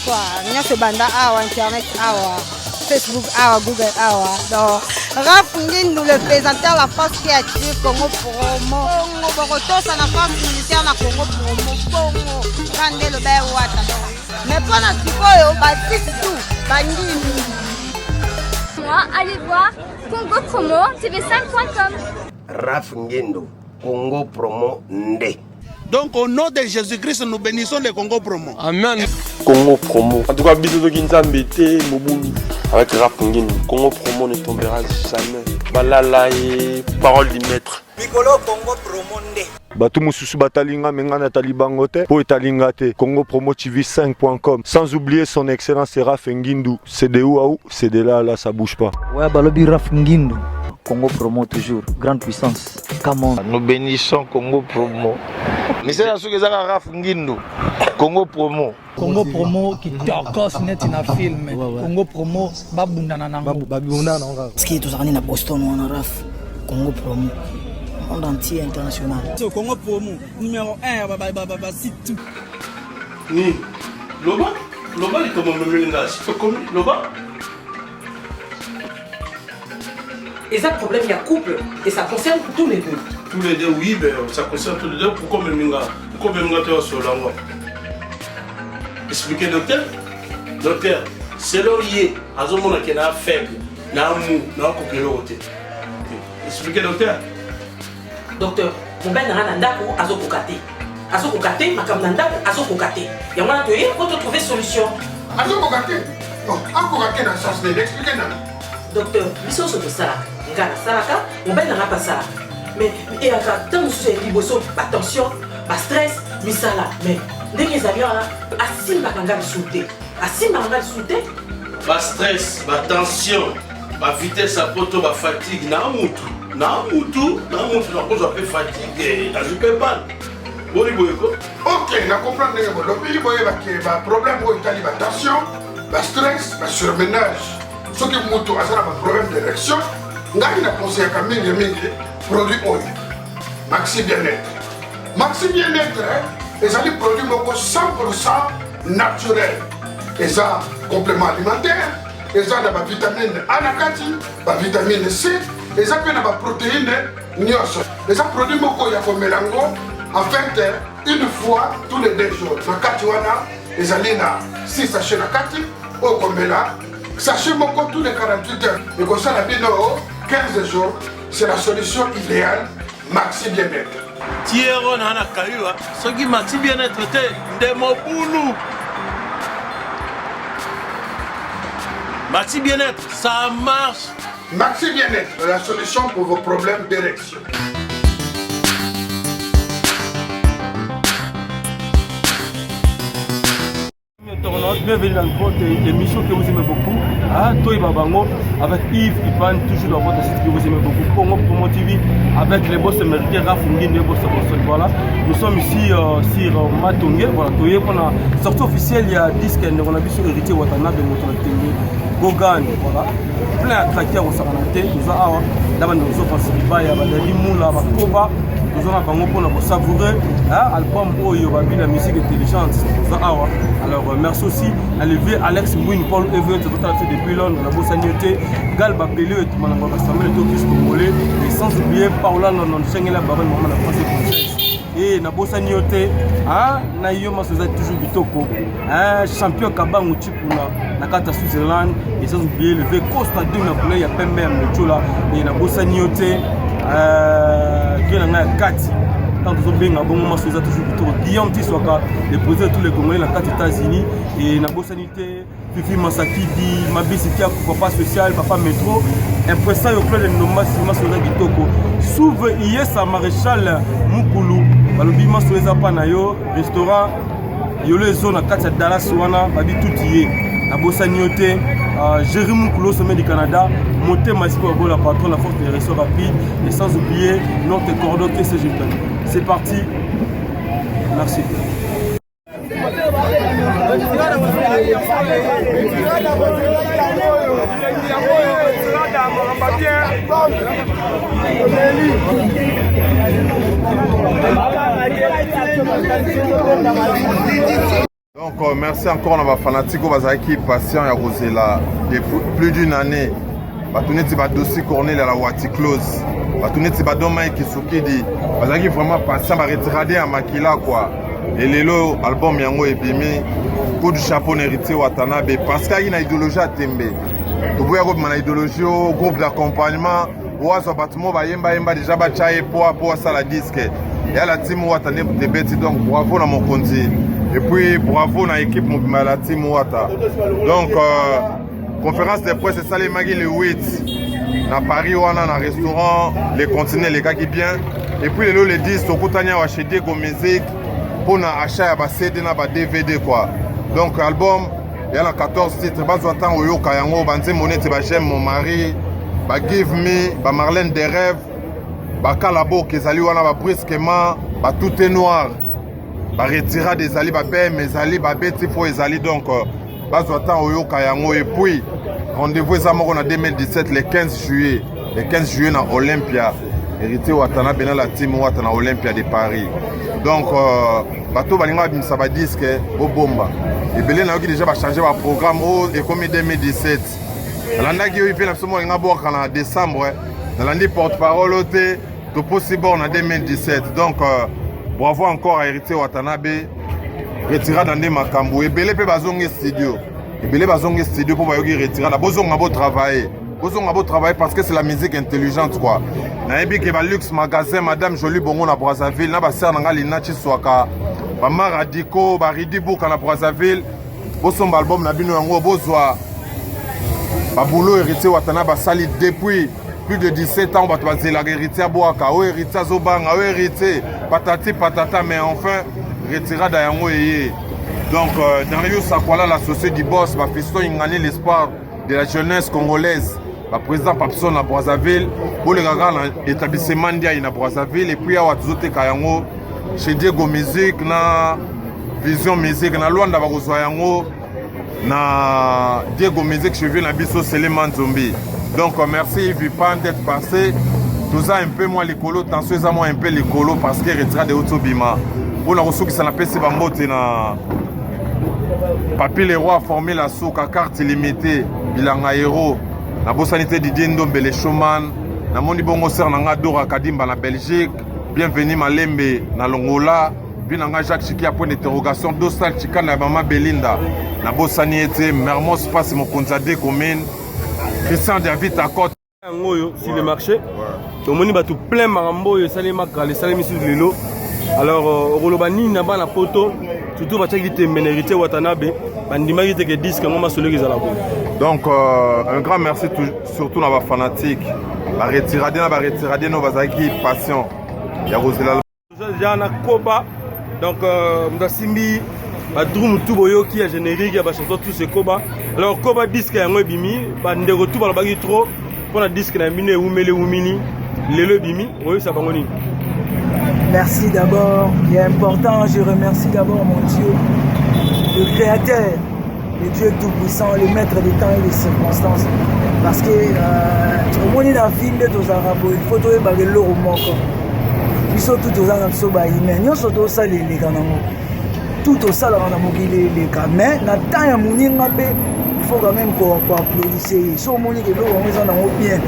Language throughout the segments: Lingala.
Quoi, nyonso banda awa internet awa Facebook awa Google awa donc Raph Ngindu le présentateur la force créative Congo Promo Bokotosa la force militaire na Congo Promo Bongo Kande le bain wata mais pas na sikoyo batisi tout bangini. Moi allez voir Congo Promo tv5.com. Raph Ngindu Congo Promo Nde. Donc au nom de Jésus-Christ, nous bénissons le Congo Promo. Amen. Congo Promo. En tout cas, bisous de Kinzambe, Moboulou. Avec Raph Ngindu, Congo Promo ne tombera jamais. Balala et parole du maître. Piccolo Congo Promo Nde. Batu mususu batalinga mengana talibangote po etalingate Congo Promo TV5.com. Sans oublier son excellence Raph Ngindu. C'est de où à où, c'est de là à là, ça bouge pas. Ouais, balobi Raph Ngindu. Congo Promo toujours, grande puissance. Come on. Nous bénissons Congo Promo. Mais c'est la chose que Raph Ngindu. Congo Promo. Congo Promo qui t'orcose net in a film. Congo Promo babundana nango. Babundana nango. Ski tout ça na Boston on a Raph. Congo Promo. Monde entier international. Congo Promo numéro 1 baba site. Ni Loba il comment me langage. Comme Loba. Et ça, problème, il y a couple. Et ça concerne tous les deux. Tous les deux, oui, mais ça concerne tous les deux. Pourquoi même tu es sur la voie? Expliquez, docteur. Docteur, c'est l'orier. À ce moment-là, il y a un faible, il y a un mou, il y a un coquillot. Expliquez, docteur. Docteur, mon ben n'a pas d'andako à ce kokate. À ce kokate, ma cam n'andako à ce kokate. Il y a un il faut trouver solution. À ce kokate? Non, à kokate, n'a chance de l'expliquer. Docteur, mission sur ça. Ngana salaka, mon ben n'a pas ça. Mais il y a tant de choses qui bossent, attention, pas stress, misala. Mais dès qu'ils arrivent là, assis ma kanga sauter. Assis ma kanga sauter. Pas stress, pas tension, pas vitesse à poto, pas fatigue, na mutu, na cause de fatigue, na je peux pas. Ok, na comprendre que le pays a problème où il y a tension, pas stress, pas surmenage. Ce qui mutu a un problème d'érection. Ngai na conseil ka mingi produit oil Maxi Bien-être. Maxi Bien-être les ali produit moko 100% naturel. Les a complément alimentaire, les a na vitamine A na kati, ba vitamine C, les a na ba protéine nyos. Les a produit moko ya komelango en fait une fois tous les 2 jours. Na kati wana les ali na 6 sachets na kati o komela sachet moko tous les 48 heures. Et comme ça la bino 15 jours, c'est la solution idéale, Maxi Bien-être. Thierry Nana Kayua, ce qui Maxi Bien-être était de Moboulou. Maxi Bien-être, ça marche. Maxi Bien-être, la solution pour vos problèmes d'érection. Bienvenue dans votre émission que vous aimez beaucoup. Toi Babango avec Yves Ivan, toujours dans votre site que vous aimez beaucoup. Congo Promo TV avec les boss américains Raph Ngindu, les boss français. Voilà. Nous sommes ici sur Matongé. Voilà. On a sorti officiel il y a 10 ans. On a vu sur Héritier Watanabe de notre Gogan. Voilà. Plein de tracteurs au Saranate. Nous avons d'abord nous offrons Sibaya, Badali Moula, Bakoba. Nous avons pour savourer l'album Oyo, la musique intelligente. Alors merci aussi à lever Alex Mouine, Paul Evert, depuis Londres, la Bossagnoté, Gal Bapelio et Manamba Bastamel, Tokis Congolais, et sans oublier Paola London, Chengela Baron, Maman la France française. Et na Bossagnoté, na Yoma Sosa toujours Bitoko, champion Kabang Chipuna, na Kata Switzerland, et sans oublier lever Costa Duna, il y a Pembe, et na Bossagnoté, qui est 4. tant que bien bon moment sur toujours Guillaume Tiswaka le président de tous les Congolais dans les États-Unis et na sanité Fifi Masakidi Mabisi Kia papa social papa métro impression au club de Noma Sima Soza Kitoko souve hier sa maréchal Mukulu balobi masoeza pa na yo restaurant yolo zone à Dallas wana babi tout yé na bosanioté Jérémy Mukulu au sommet du Canada monté Masiko Abo la patron la force des réseaux rapides et sans oublier notre cordon TCGP. C'est parti. Merci. Donc merci encore à ma fanatique qui patient à Rosela depuis plus d'une année. Batuneti ba dossier Cornel à la Wati close. Batuneti ba doma qui soukidi. Bazaki vraiment patient ba retrader à Makila quoi. Et lelo album yango ebimi coup du chapeau héritier Watanabe parce qu'il y a une idéologie à Tembe. Tu vois comme une idéologie au groupe d'accompagnement oazo batumo ba yemba déjà ba chaye pour ça la disque. Et à la team Watanabe de bêti donc bravo na mon konti. Et puis bravo na équipe Mobima la team Wata. Donc conférence de presse c'est ça les magis le 8 à Paris on a un restaurant les continents les gars qui bien et puis les 10 au Koutania wa chez Diego Music pour na achat ba CD na ba DVD quoi. Donc album il y a 14 titres ba zotan oyo kayango banze monete ba j'aime mon mari ba give me ba Marlène des rêves ba Kalabo kezali wana ba brusquement ba tout est noir ba retira des ali ba be mes ali ba beti fo ezali donc bazotan oyo kayango et puis rendez-vous en 2017 le 15 juillet le 15 juillet na Olympia hérité Watanabe na la team Watana Olympia de Paris donc bato balinga bimisa ba disque au bomba et belé na yo déjà ba changer ba programme au et comme 2017 landaki yo ife na somo nga boka na décembre landi porte-parole ote to possible en 2017 donc bravo encore à hérité Watanabe retira dans des makambo et belé pe bazongi studio et belé bazongi studio pour bayogi retira na bozonga bo travailler parce que c'est la musique intelligente quoi na ebi ke ba luxe magasin madame Jolie bongo na Brazzaville na ba sœur na ngalina Chiswaka ba maradiko ba ridibuka na Brazzaville bosomba album na bino yango bozwa ba boulot héritier Watana ba sali depuis plus de 17 ans bato bazela héritier boaka o héritier zobanga o héritier patati patata mais enfin retirada yango eye donc Daniel Sakwala l'associé du boss va fiston ingani l'espoir de la jeunesse congolaise le président Papson à Brazzaville pour les gars dans l'établissement d'Ia na Brazzaville et puis à Watzote Kayango chez Diego Music na Vision Music na Luanda bakozwa yango na Diego Music chez na biso Seleman Zombi donc merci Vipan d'être passé tout ça un peu moins l'écolo tension ça moi un peu l'écolo parce que retira de Otobima pour la ressource qui s'en appelle c'est bambote na Papi les rois formé la souka carte illimitée bilanga héros na bosanité Didier Ndombe les showman na moni bongo ser na Dora Kadimba na Belgique bienvenue Malembe na Longola binanga Jacques Chiki à point d'interrogation Dostal Chika na Mama Belinda na bosanité Mermoz passe mon konzade commune Christian David à côte ngoyo sur le marché to moni ba tout plein marambo yo salema kale salemi sur lelo alors rolobani na ba na poto surtout va checker des ménérités Watanabe bandimaki te que disque ngoma solo ki zala donc un grand merci surtout na ba fanatique ba retirade no bazaki passion ya Rosela déjà na koba donc mdasimbi ba drum tout boyoki ya générique ya ba chanson tout ce koba alors koba disque yango bimi ba ndeko tout ba baki trop pour la disque na mine umele umini lelo bimi oyo ça bangoni. Merci d'abord, il est important, je remercie d'abord mon Dieu, le Créateur, le Dieu Tout-Puissant, le Maître des temps et des circonstances. Parce que au monde dans la ville de Tozarabo, il faut trouver des lots au moko. Ils sont tous aux ans de mais nous sommes tous les canaux. Tout au salon les camins, la taille à mon il faut quand même qu'on applaudisse. Ils sont moni que l'eau on bien.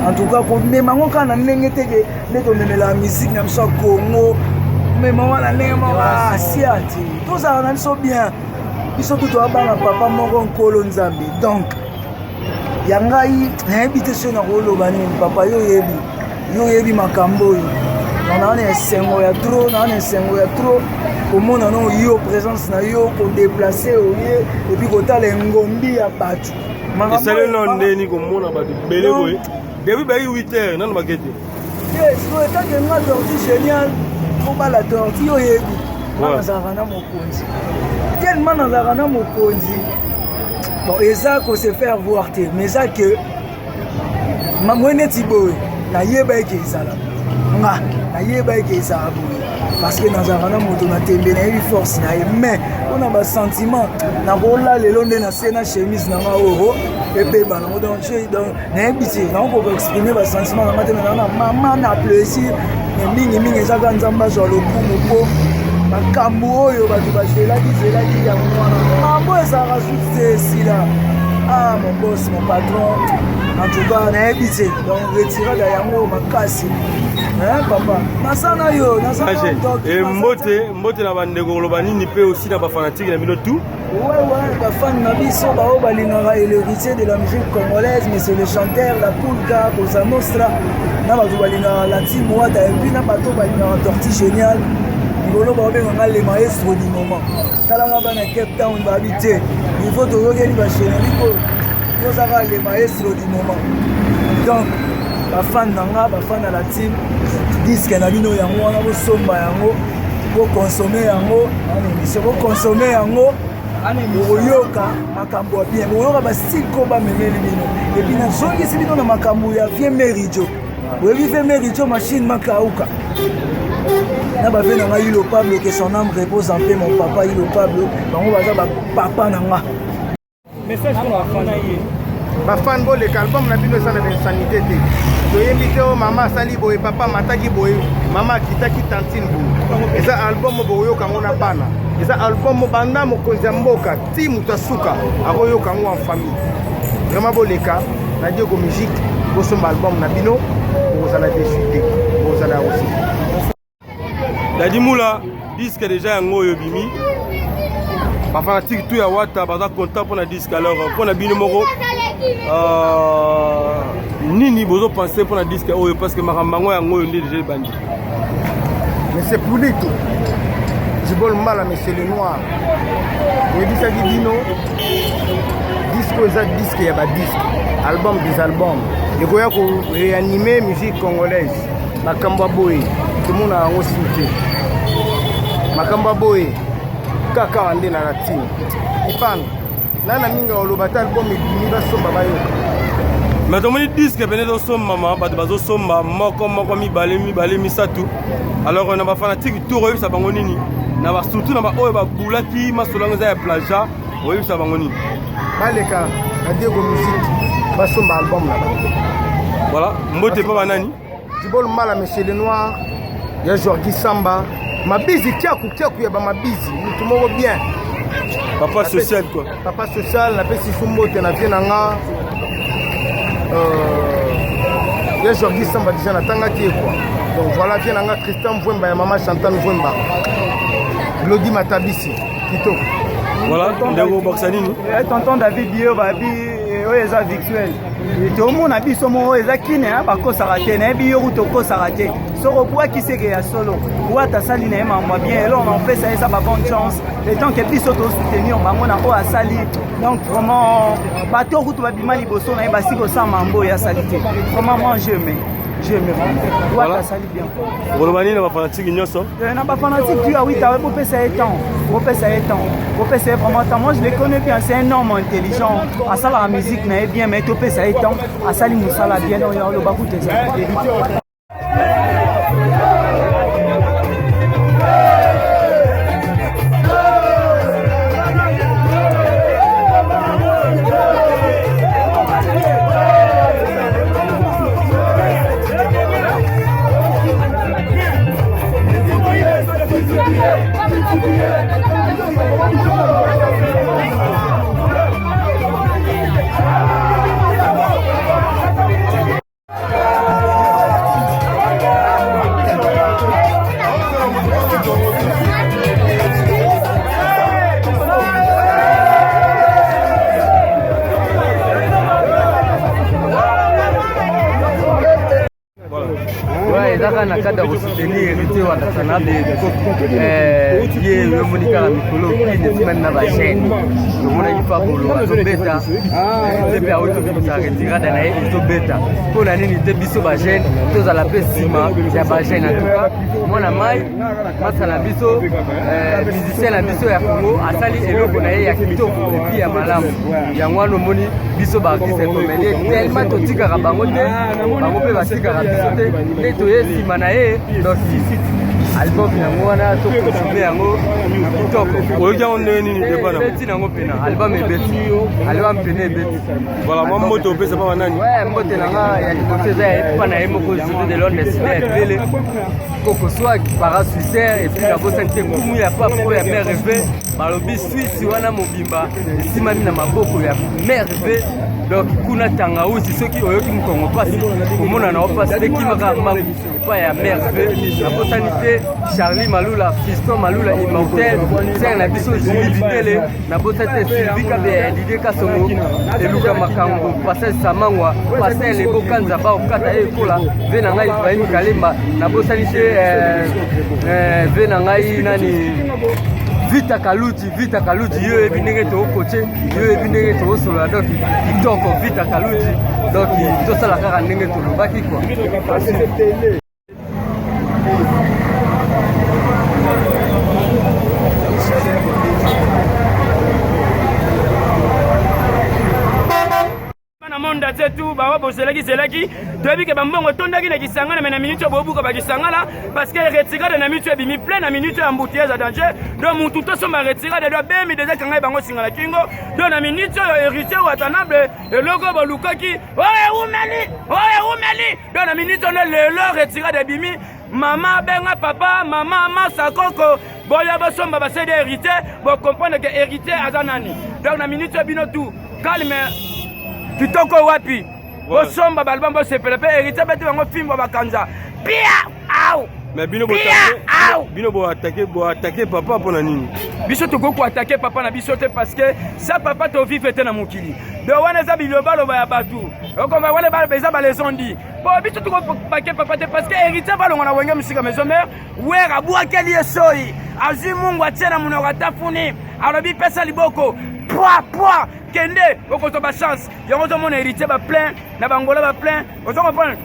En tout cas, mais maman quand on a mis la musique, on a Congo, mais maman la maman asiati. Tout ça on sont bien. Ils sont tous à bas papa mon colonzambi. Donc, yangai l'invitation à rolo bani papa yo yebi makambo. on a un sengo ya trop au monde on yo présence na yo ko déplacer au lieu et puis ko ta ngombi ya batu esale non ndeni ko mona batu belé boy depuis ba 8h non ba gete yes so eta que nga tortue génial ko ba la tortue oyebi na zarana mokonzi tellement na zarana mokonzi bon eza ko se faire voir te mais ça que mamwene tiboy na yeba ke ezala nga na yeba ke ezala parce que dans un moto na tembe na une force na mais on a un sentiment na rola lelo nde na sena chemise na nga oro et pe ba na donc na ebiti na on peut exprimer ba sentiment na matin na maman na plaisir mais mingi za kanzamba zo lokumu po makambo oyo batu ba zela ki ya mwana mambo eza rajoute sila ah mon boss mon patron en tout cas na ebiti donc retirer da yango makasi papa nasana yo nasana et mbote na bandeko loba nini pe aussi na ba fanatique na bino tout ouais ba fan na biso ba o balingara et l'héritier de la musique congolaise mais c'est le chanteur la Polka Cosa Nostra na ba balingara la team wata et puis na bato balingara tortue génial ngolo ba benga le maestro du moment tala ngaba na Cape Town ba habiter il faut to yogeli ba chéri ko yo saka le maestro du moment donc ba fan nanga ba fan à la team disque na bino yango wana bo somba yango bo consommer yango ani bo consommer yango ani boyoka makambo bien boyoka ba style ko ba memeli bino et puis na zongi si bino na makambo ya vie meridio bo vie meridio machine makauka na ba vena nga Ilo Pablo que son âme repose en paix mon papa Ilo Pablo bango baza ba papa nanga message pour la fan aye ba fan bo le album na bino ça na insanité te toyembi te o mama asali boye papa mataki boye mama akitaki tantine boye eza album boyoka yango na bana eza album banda mokonzi ya mboka ti moto asuka akoyoka yango en famille vraiment boleka na Diego Musique bosomba album na bino bozala déçu te bozala aussi Dadi Moula disque déjà yango oyo bimi ba fanatique tout ya wata baza content pour na disque alors pour na bino moko nini bozo penser pour la disque oyo parce que makambango yango ndi déjà bandi mais c'est pour lui tout Jibol Mbala monsieur le noir et dit ça dit dino disque eza disque ya ba disque album des albums et koya ko réanimer musique congolaise makamba boy tout le monde a aussi makamba boy kaka ande na latine ipana nana minga olobata album ekini basomba bayoka mais tomoni disque pene tosomba mama bato bazosomba moko mibale misatu alors na ba fanatique tout oyebisa bango nini na ba surtout na ba oyo babulaki masolango eza ya plagiat oyebisa bango nini baleka na Diego Musique basomba album na bango voilà mbote pa banani Jibol Mala monsieur le noir ya Jorgi Samba mabizi kiaku ya ba mabizi mutu moko bien papa social quoi papa social na pesi sumbote na vie nanga ya Jorgi Samba déjà natanga ki quoi donc voilà vie nanga Christian Mvwemba ya mama Chantal Mvwemba Lodi Matabisi kito voilà ndego boxanini tonton David Dio babi oyo eza victuel tomona biso mo eza kine bakosaka te nayebi yo tokosaka te soko bwakiseke ya solo wata asali na ye mamwa bien elo na opesa eza ba bonne chance le temps ke biso tosoutenir bango na oyo asali donc vraiment bato kutu babima liboso na ye basi kosala mambo oyo asali te vraiment moi je me wata asali bien bolobani na bafanatique nyonso na bafanatique tu awita bopesa ye temps bopesa ye vraiment temps moi je le connais bien c'est un homme intelligent asala la musique na ye bien mais topesa ye temps asali mosala bien oyo oloba kutu eza kaka na cadre ya kosoutenir héritier wa Tasanabe ye yomoni kaka mikolo kine semaine na bachaine tomonaki fa bolo azobeta nzembe aotobimisa retirade na ye ezobeta mpo na nini te biso bachaine tozala mpe nsima ya bachaine antuka mwana mai masa na biso musicien na biso ya Congo asali eloko na ye ya kitoko epi ya malamu yango wana omoni biso baartiste comédie tellement totikaka bango te bango mpe batikaka biso te nde toye nsima na ye donc album yango wana tokonsume yango kitoko oyoki yango ndenge nini depana ebeti nango mpena album ebeti album mpena ebeti voilà mwa mbote opesa mpa banani mbote nanga ya liboso eza epa na ye moko journée de l'homme deside ebele koko soit para suicère epuis nabosani te kumu ya papo ya mare reve balobi swisi wana mobimba esimami na maboko ya mare reve donc kuna tangausi soki oyoki mokongo mpasi komona na opasi te kimaka mbangu epai ya mare reve nabosani te Charlie Malula, Fiston Malula, Immortel, Serre na biso Julie Vitele, nabosani te Sylvie Kabe, Didier Kasongo, Eluka Makambo, Pascal Samangwa, Pascal Lebo Kanzaba, Okata Ekola, Venanga Ibrahim Kalemba, nabosani te Venanga nani Vita Kaluji, yo ebi ndenge tookoche, yo ebi ndenge toosolola donc kitoko Vita Kaluji, donc tosala kaka ndenge tolobaki quoi. Monda zetu bawa boselaki zelaki toyebi ke bambongo tondaki na kisangana mais na minute bobuka ba kisangana parce que retirade na minute bimi plein na minute embouteillage à danger donc mutu to somba retirade do bemi déjà kanga bango singala kingo donc na minute héritier Watanabe eloko bolukaki oye umeli donc na minute on le retirade bimi mama benga papa mama masa koko boya basomba ba cédé héritier bo comprendre que héritier azanani donc na minute bino tout calme kitoko wapi bosomba balbam bosepela mpe héritier bete bango fimbo bakanza pia au mais bino bo attaquer papa mpona nini biso tokoki koattake papa na biso te parce que sa papa tovive te na mokili de wana eza bilobaloba ya bato okomba wana eza balezondi po biso tokopake papa te parce que héritier balongo na wenge mosika maison mare wer abwakeli ye soyi azwi mungu atie na monoko atafuni alobi pesa liboko poa kende okozo ba chance yango tozomona héritier ba plein na bangola ba plein ozo comprendre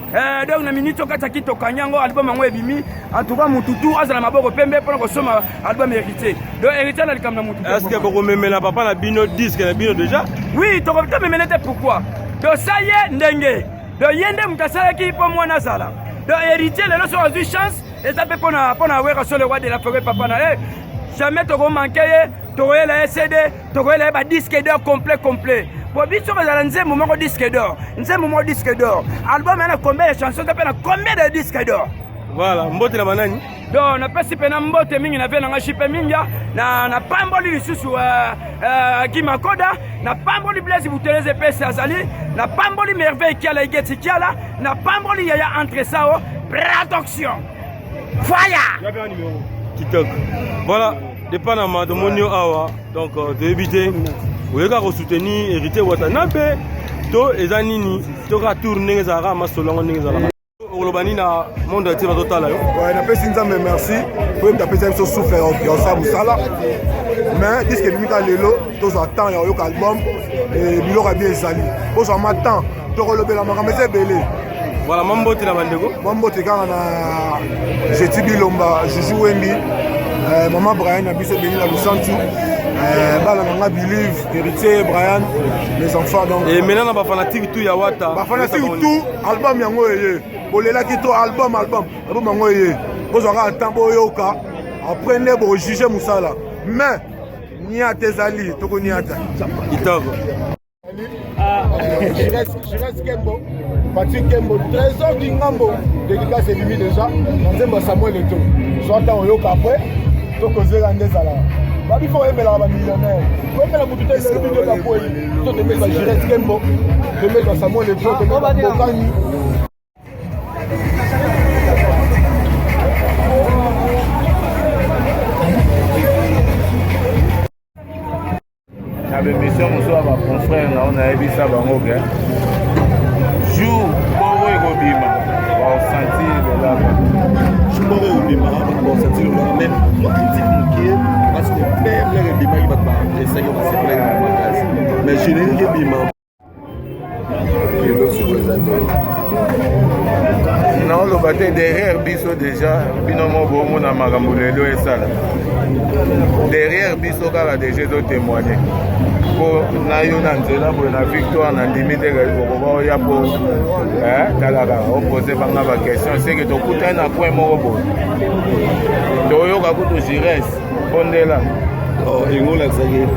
donc na minute okata kito kanyango album yango ebimi en tout cas mututu azala maboko pembe mpona kosoma album héritier donc héritier na likambo na mututu est-ce que bokomemela papa na bino disque na bino déjà oui tokomemela te pourquoi donc ça ye ndenge donc ye nde mutu asalaki mpo mwana azala donc héritier lelo so azwi chance eza mpe mpona weka so le roi de la forêt papa na ye jamais tokomanke ye tokoyela ye CD tokoyela ye ba disque d'or complet po biso kozala nzembo moko disque d'or album yana combien de chansons mpe na combien de disque d'or voilà mbote na banani donc napesi mpe na mbote mingi na ve nanga shipe mingia na pamboli lisusu kimakoda na pamboli blaise buteleze epesi azali na pamboli merveille kiala igeti kiala na pamboli yaya entre sao production fire kitoko voilà dépendamment de mon awa donc de éviter oyeka kosoutenir héritier Watanabe to eza nini toka tour ndenge ezalaka masolongo ndenge ezalaka oloba nini na monde ya tie bazotala yo napesi nzambe merci po yebita apesa biso souffle ya osala mosala mais diske ebimika lelo tozwa temps ya oyoka album biloko ya bien ezali ozwa ma temps tokolobela makambo eza ebele voilà mambote na bandeko mambote kaka na jeti bilomba juju wendi Maman Brian a biso béni la Lusantu. Bala nanga believe héritier Brian les enfants donc. Et maintenant na ba fanatique tout ya wata. Ba fanatique tout album yango yé. Bolela ki to album yango yé. Bozwaka tambo yoka. Après ne bo juger musala. Mais nia tezali toko niata. Kitoko. Je reste Kembo. Patrick Kembo, trésor du Ngambo. Dédicace est limite déjà. Nzemba Samuel Eto. Soit en yoka après. Tokozela ndezala. Babi faut aimer la millionnaire. Comme la mutu telle de la poêle. Toi te mets à Jires Kembo. Te mets à Samuel Eto. Te mets à Bokani. na bémission mosusu ya baconfrère na on ayebisa bango ke jour bongo ekobima baosentir belaba Je suis pas au démarrage, bon, ça dit le même. Moi, critique mon pied, parce que même les démarrages, il va pas essayer de passer plein de magasin. Mais je n'ai rien dit, maman. Non, le bâtiment derrière Bisso déjà, binomo bomo na magamulelo et ça. Derrière Bisso, car a déjà témoigné. Pour Nayo Nanzela, pour la victoire, na limite pour ya pour talaga opposer par ma question, c'est que tu coûtes un point morobo. Toyo kakuto Jires, Bondela. Oh, et on l'a dit.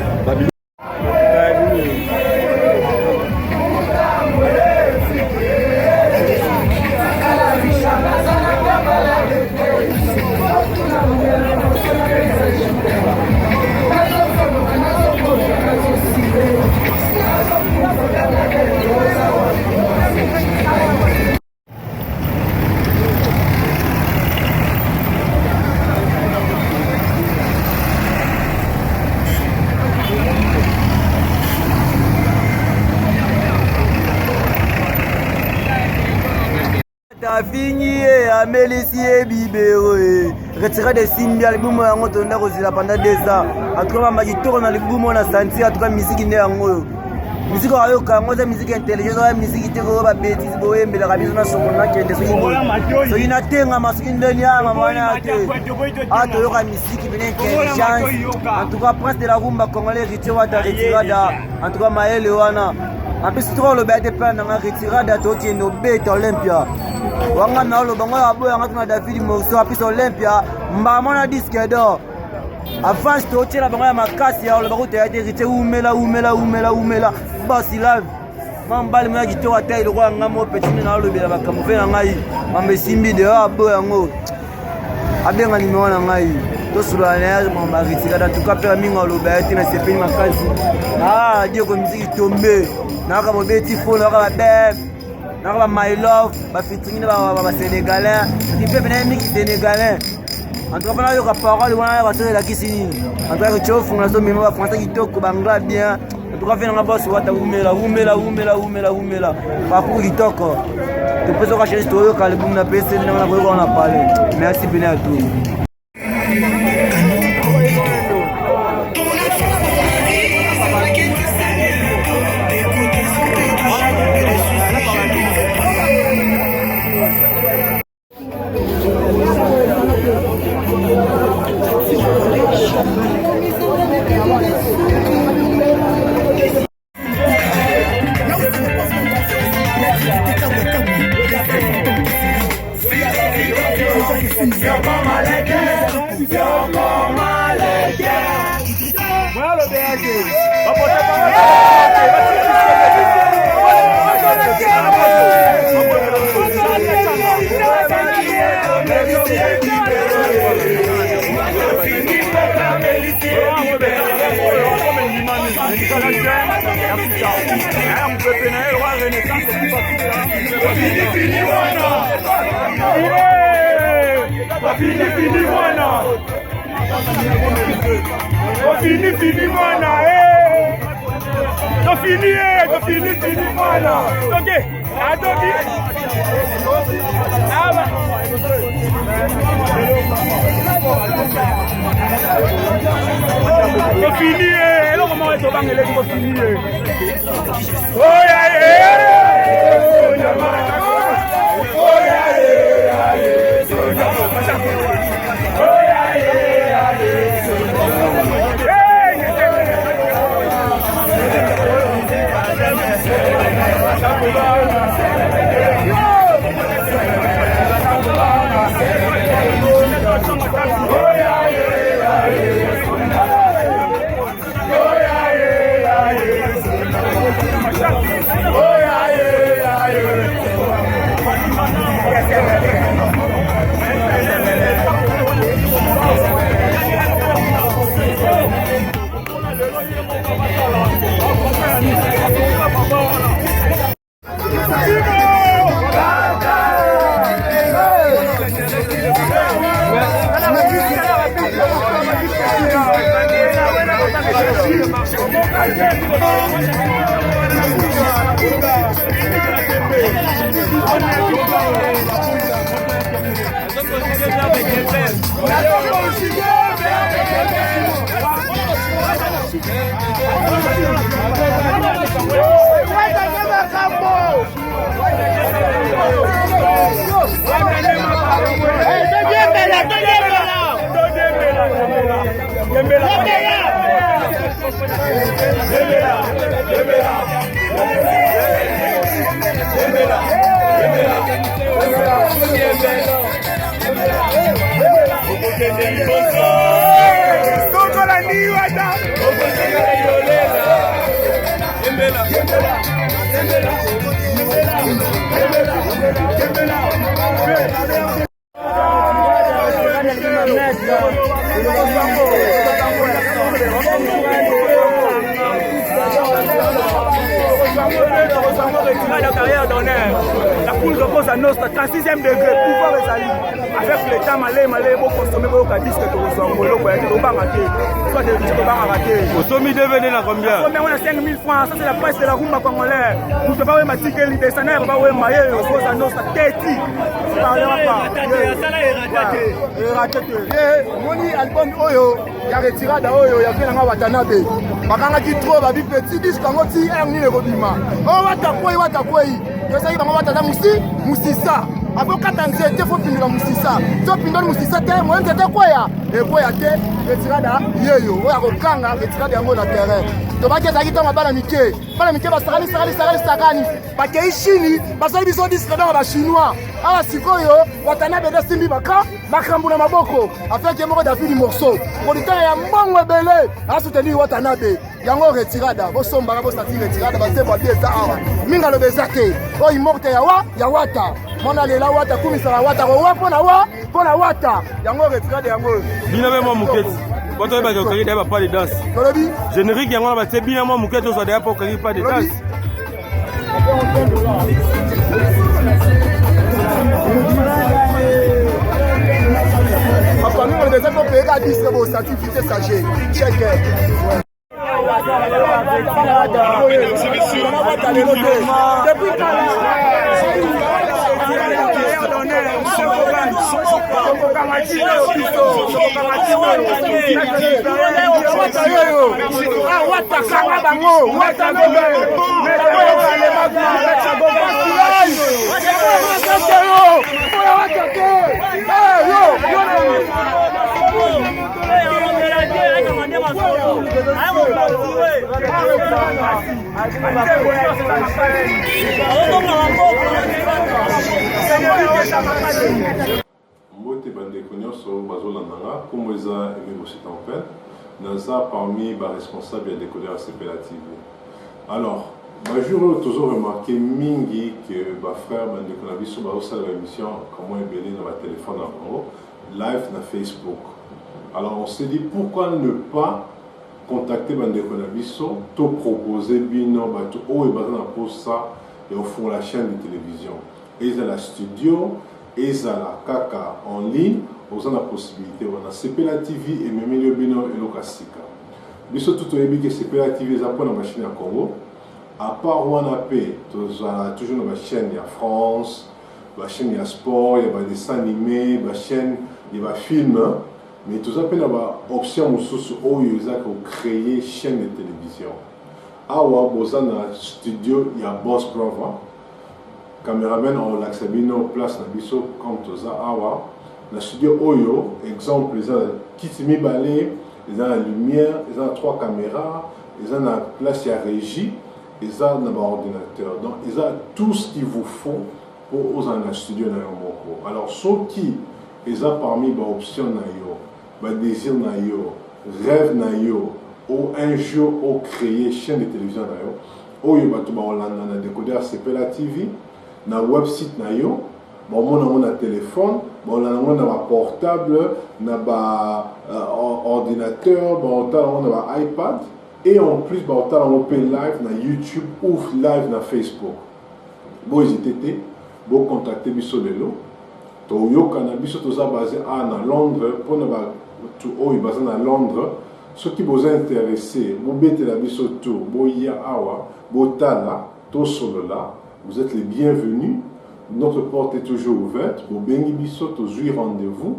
Fini Amélicie Bibero retiré de Simbi album yango tonda kozila pendant 2 ans atoka magitoro na libumo na santi atoka musique nde yango musique ayo kango za musique intelligente ya musique teko ba bêtise boyembela kabiso na songo na kende so ina tenga masuki ndeni ya mwana ate ato yoka musique bene intelligence en tout cas prince de la rumba congolais retirada en tout cas maele wana en plus trop le bête plan na retirada to ti no bête Olympia wanga na lo bango ya boya ngati na David Morso apisa Olympia mbama na disque d'or avant to ti la bango ya makasi ya lo bango te hérité umela basi live mambali mwa gito wa tayi lo kwa ngamo petit na lo bela bakamuve na ngai mambe simbi de ya boya ngo abenga ni mwana ngai to sula na mama retirada to kapela minga lo ba tina sepeni makasi dio ko musique tombe na ka bobeti fo na ka ba Naka my love, ba featuring ba sénégalais, qui peut venir mix sénégalais. En tout cas, yo ka parole wana ba sala kisini. En tout cas, tu offres na zo mimo ba français qui toko bangla bien. En tout cas, fait na boss wata umela. Ba ku kitoko. Tu peux so ka chéri stoyo ka le bum na pese na ko ko na parler. Merci bien à tous. Fini, mana, fini, mana. Ok, attendez. Fini, alors comment est-ce qu'on va finir? Oh La poule repose à Nostra, 36e degré, pouvoir et salut. Avec le temps, malé, vous consommez vos disques que vous avez, vous raté. Soit des disques que vous avez raté. Au sommet devenez là combien? On a 5 000 francs, ça c'est la presse de la rumba congolaise. Vous ne pouvez pas ma ticket, l'idée, ça n'est pas où maillé, repose à Nostra, Téti. Moni album Oyo, ya retirada Oyo, ya Fena Watanabe. Bakanga ki trop, babi petit disque, kango ti, erni le robima. Oh, watakwei. Yo sayi bango watata musisa. Abo katanze te fo pindira musisa. To pindira musisa te, mo ente te kwaya. E kwaya te, retirada yeyo. Oya ko kanga retirada yango na terrain. To ba keza ki to mabala mike. Bala mike ba sakani. Ba ke ishini, ba sayi biso disque dans ba chinois. Ala sikoyo, Watanabe de simbi baka, makambu na maboko. Afin ke moko David morceau. Producteur ya mbongo ebele, a soutenir Watanabe. Yango retirada, bo somba bo stati retirada ba temba bieza awa. Minga lo bezate. O imorte ya wata. Mona lela wata kumisala wata ko pona wata. Yango retirada yango. Bina be mo muketi. Boto ba ko kiri pas de danse. Kolobi. Générique yango ba te bina mo muketi so da pas ko pas de danse. Papa, nous on est déjà payé à 10 euros, certifié sachet. Check. Mbote bandeko nyonso bazolandanga comme eza Aimé Bossi Tempête naza parmi responsables ya décoder à CPLA TV. Alors majuro toujours remarqué mingi que frère bandeko na biso bazosala émission comment ebele na téléphone na bango live na Facebook. Alors on s'est dit pourquoi ne pas contacter bandeko na biso to proposer bino bato oyo baza na posa et offrir la chaîne de télévision. Et la studio, et la kaka en ligne, vous avez la possibilité. On a CPLA TV et Memilio Bino et Lokasika. Biso tout au début que CPLA TV est la machine à Congo. À part Wanapé, toujours la chaîne il y a France, la chaîne il y a sport, il y a des dessins animés, la chaîne il y a films. Mais tout ça peut avoir option ou source où ils ont créé chaîne de télévision. Awa bozana studio il y a Boss Brava. Caméraman on l'accébino place na biso comme toza awa. Na studio Oyo, exemple ils ont kitimi balé, ils ont la lumière, ils ont 3 caméras, ils ont la place à régie, ils ont un ordinateur. Donc ils ont tout ce qu'il vous faut pour oser un studio na yomoko. Alors ceux qui ils ont parmi les options na yo, les désirs na yo, rêve na yo, ou un jour ou créer chaîne de télévision na yo, ou yo batu ba Hollande na décoder CPLA TV, na website na yo, bon mon na téléphone, bon na portable, na ordinateur, bon na iPad, et en plus bon live na YouTube ou live na Facebook. Bon hésitez, bon contacter biso lelo. To yo kana biso toza basé na Londres pour na tout oyo basé na Londres. Ceux qui vous intéressent, vous mettez la biso tour, vous y awa, vous tala, tout solo là, vous êtes les bienvenus. Notre porte est toujours ouverte. Vous bengi biso toujours rendez-vous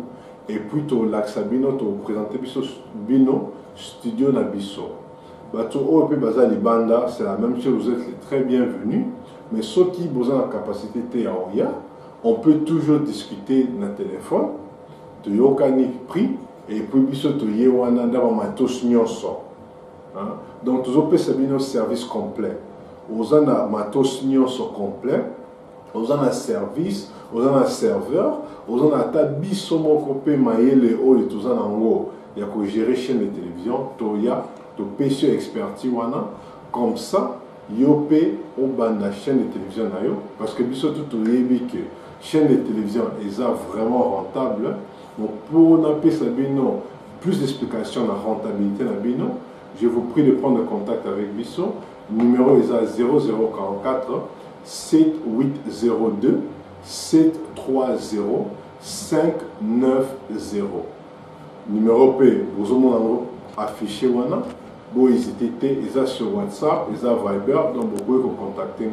et puis tolakisa bino toprésente biso bino studio na biso bato oyo mpe baza libanda c'est la même chose, vous êtes très bienvenus, mais soki boza na capacité te ya oya on peut toujours discuter na téléphone toyokani prix et puis biso toye wana nda bamatos nyonso donc tozopesa bino service complet oza na matos nyonso complet oza na service oza na serveur oza na ata biso moko mpe mayele oyo toza nango ya kogérer chaîne de télévision toya topesi yo expertise wana comme ça yo mpe obanda chaîne de télévision na yo parce que biso tout toyebi que chaîne de télévision eza vraiment rentable. Donc pour napesa bino plus d'explications sur la rentabilité na bino, je vous prie de prendre contact avec Bisso. Numéro est à 0044 7802 730 590. Numéro P, vous avez affiché wana. Bon, ils étaient sur WhatsApp, ils ont Viber, donc vous pouvez vous contacter.